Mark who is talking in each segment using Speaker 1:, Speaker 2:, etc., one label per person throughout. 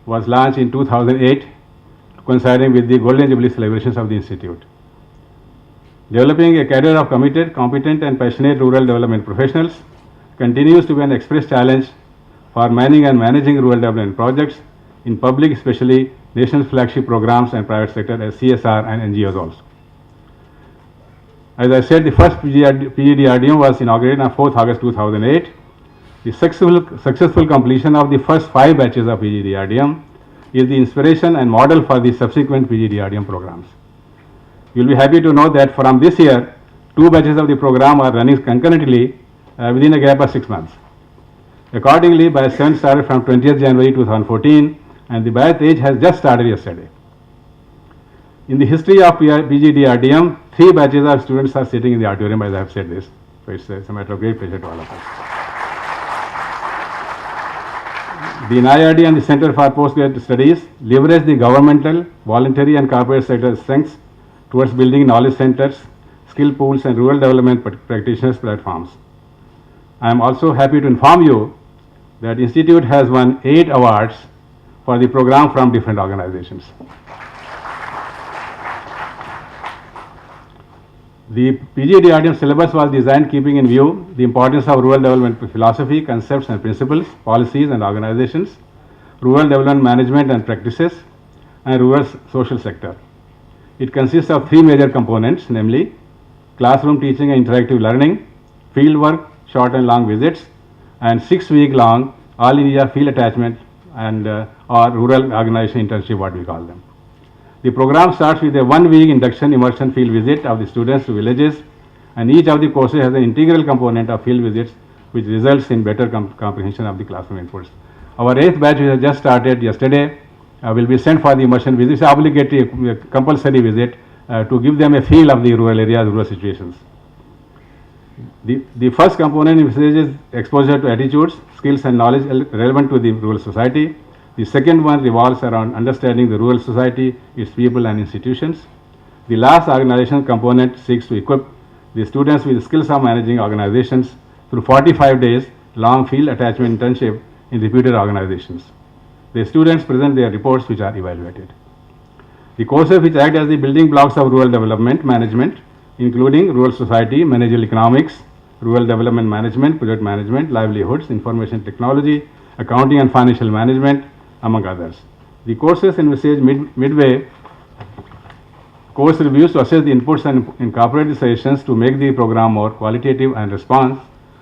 Speaker 1: was launched in 2008, coinciding with the Golden Jubilee celebrations of the Institute. Developing a cadre of committed, competent and passionate rural development professionals continues to be an express challenge for manning and managing rural development projects in public, especially national flagship programs and private sector as CSR and NGOs also. As I said, the first PGDRDM was inaugurated on 4th August 2008. The successful completion of the first 5 batches of PGDRDM is the inspiration and model for the subsequent PGDRDM programs. You will be happy to know that from this year, 2 batches of the program are running concurrently within a gap of 6 months. Accordingly, batch 7 started from 20th January 2014 and the batch 8 has just started yesterday. In the history of PGDRDM, 3 batches of students are sitting in the auditorium as I have said this. So it's a matter of great pleasure to all of us. The NIRD and the Center for Postgraduate Studies leverage the governmental, voluntary and corporate sector strengths towards building knowledge centers, skill pools and rural development practitioners platforms. I am also happy to inform you that Institute has won 8 awards for the program from different organizations. The PGDRDM syllabus was designed keeping in view the importance of rural development philosophy, concepts and principles, policies and organizations, rural development management and practices, and rural social sector. It consists of 3 major components, namely classroom teaching and interactive learning, field work, short and long visits, and 6-week-long all India field attachment and or rural organization internship, what we call them. The program starts with a 1-week induction immersion field visit of the students to villages, and each of the courses has an integral component of field visits which results in better comprehension of the classroom inputs. Our 8th batch, which has just started yesterday, will be sent for the immersion visit. It's obligatory, compulsory visit to give them a feel of the rural areas, rural situations. The first component envisages exposure to attitudes, skills and knowledge relevant to the rural society. The second one revolves around understanding the rural society, its people and institutions. The last organizational component seeks to equip the students with skills of managing organizations through 45 days long field attachment internship in reputed organizations. The students present their reports which are evaluated. The courses which act as the building blocks of rural development management, including rural society, managerial economics, rural development management, project management, livelihoods, information technology, accounting and financial management, among others. The courses envisage midway course reviews to assess the inputs and incorporate the suggestions to make the program more qualitative and response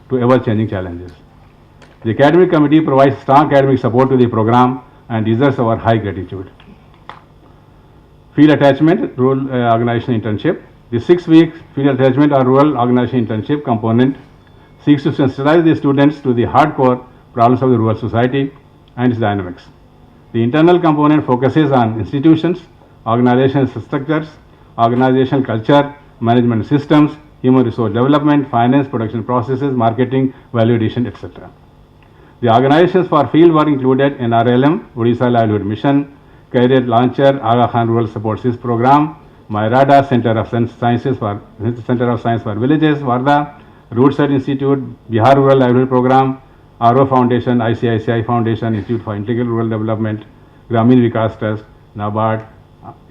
Speaker 1: to ever-changing challenges. The academic committee provides strong academic support to the program and deserves our high gratitude. Field attachment, rural organization internship. The 6-week field attachment or rural organization internship component seeks to sensitize the students to the hardcore problems of the rural society and its dynamics. The internal component focuses on institutions, organizational structures, organizational culture, management systems, human resource development, finance, production processes, marketing, value addition, etc. The organizations for field work included NRLM, Odisha Livelihood Mission, Career Launcher, Aga Khan Rural Support Sys Program, Myrada Center of Science for Villages, Varda, Rootside Institute, Bihar Rural Livelihood Program, RO Foundation, ICICI Foundation, Institute for Integral Rural Development, Gramin Vikas Trust, NABARD,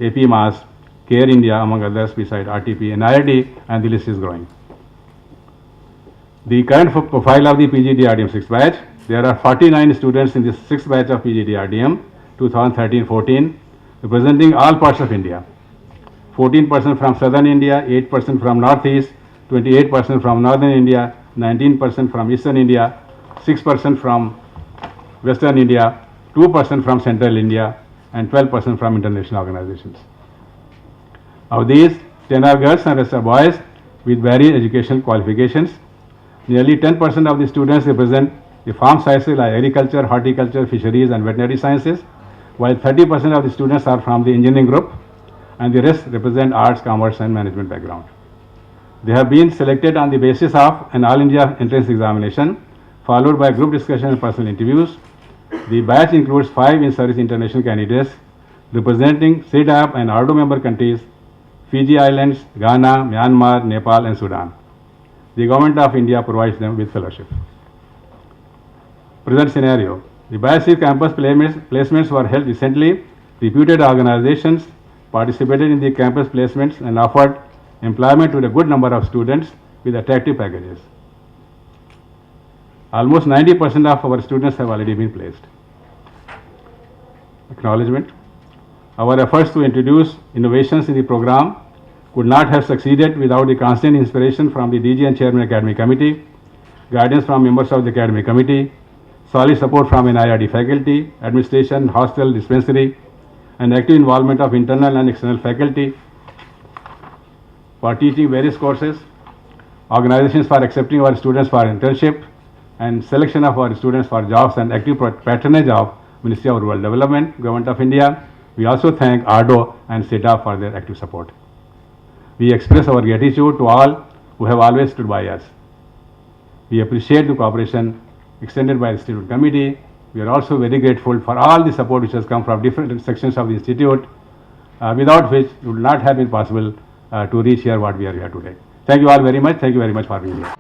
Speaker 1: AP MAS, Care India, among others, beside RTP, NIRD, and the list is growing. The current profile of the PGDRDM 6th batch, there are 49 students in this 6th batch of PGDRDM 2013-14, representing all parts of India. 14% from southern India, 8% from northeast, 28% from northern India, 19% from eastern India, 6% from western India, 2% from central India, and 12% from international organizations. Of these, 10 are girls and rest are boys with varied educational qualifications. Nearly 10% of the students represent the farm sciences like agriculture, horticulture, fisheries, and veterinary sciences, while 30% of the students are from the engineering group, and the rest represent arts, commerce, and management background. They have been selected on the basis of an All India entrance examination, followed by group discussion and personal interviews. The batch includes 5 in-service international candidates representing CEDAP and ORDO member countries, Fiji Islands, Ghana, Myanmar, Nepal, and Sudan. The Government of India provides them with fellowship. Present scenario. The BIASIS campus placements were held recently. Reputed organizations participated in the campus placements and offered employment to a good number of students with attractive packages. Almost 90% of our students have already been placed. Acknowledgement. Our efforts to introduce innovations in the program could not have succeeded without the constant inspiration from the DG and Chairman Academic Committee, guidance from members of the Academic Committee, solid support from NIRD faculty, administration, hostel, dispensary, and active involvement of internal and external faculty for teaching various courses, organizations for accepting our students for internship, and selection of our students for jobs, and active patronage of Ministry of Rural Development, Government of India. We also thank ARDO and SETA for their active support. We express our gratitude to all who have always stood by us. We appreciate the cooperation extended by the Institute Committee. We are also very grateful for all the support which has come from different sections of the Institute, without which it would not have been possible to reach here what we are here today. Thank you all very much. Thank you very much for being here.